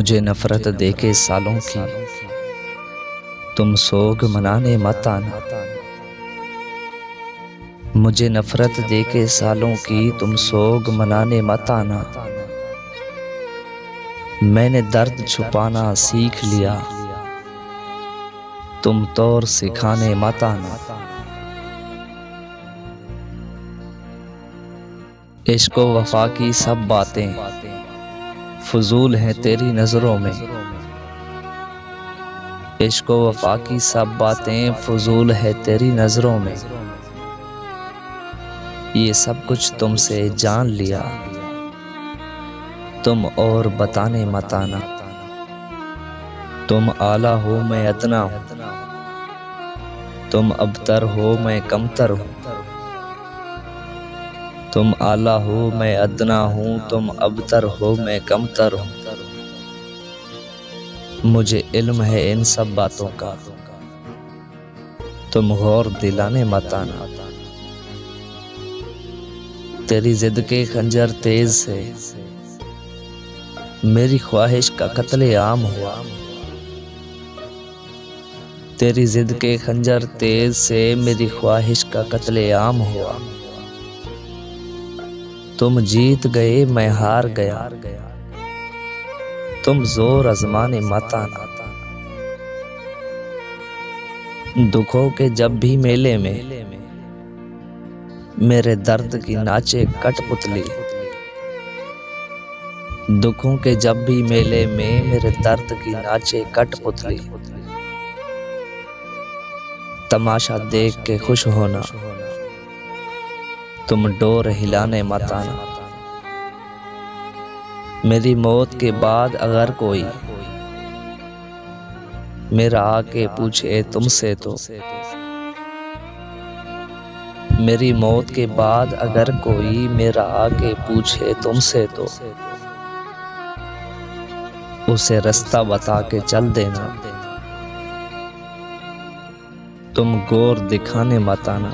मुझे नफरत देके सालों की तुम सोग मनाने मत आना। मुझे नफरत देके सालों की तुम सोग मनाने मत आना। मैंने दर्द छुपाना सीख लिया, तुम तौर सिखाने मत आना। इश्क व वफा की सब बातें फजूल हैं तेरी नजरों में। इश्क व वफा की सब बातें फजूल है तेरी नजरों में। ये सब कुछ तुमसे जान लिया, तुम और बताने मत आना। तुम आला हो मैं अदना हूँ, तुम अबतर हो मैं कमतर हूँ। तुम आला हो मैं अदना हूँ, तुम अबतर हो मैं कमतर हूँ। मुझे इल्म है इन सब बातों का, तुम गौर दिलाने मत आना। तेरी जिद के खंजर तेज से मेरी ख्वाहिश का कत्ले आम हुआ। तेरी जिद के खंजर तेज से मेरी ख्वाहिश का कत्ले आम हुआ। तुम जीत गए मैं हार गया, तुम जोर आजमाने मत आना। दुखों के जब भी मेले में मेरे दर्द की नाचे कठपुतली। दुखों के जब भी मेले में मेरे दर्द की नाचे कठपुतली। तमाशा देख के खुश होना, तुम डोर हिलाने मत आना। मेरी मौत के बाद अगर कोई मेरा आके पूछे तुमसे तो, मेरी मौत के बाद अगर कोई मेरा आके पूछे तुमसे तो, उसे रास्ता बता के चल देना, तुम गौर दिखाने मत आना।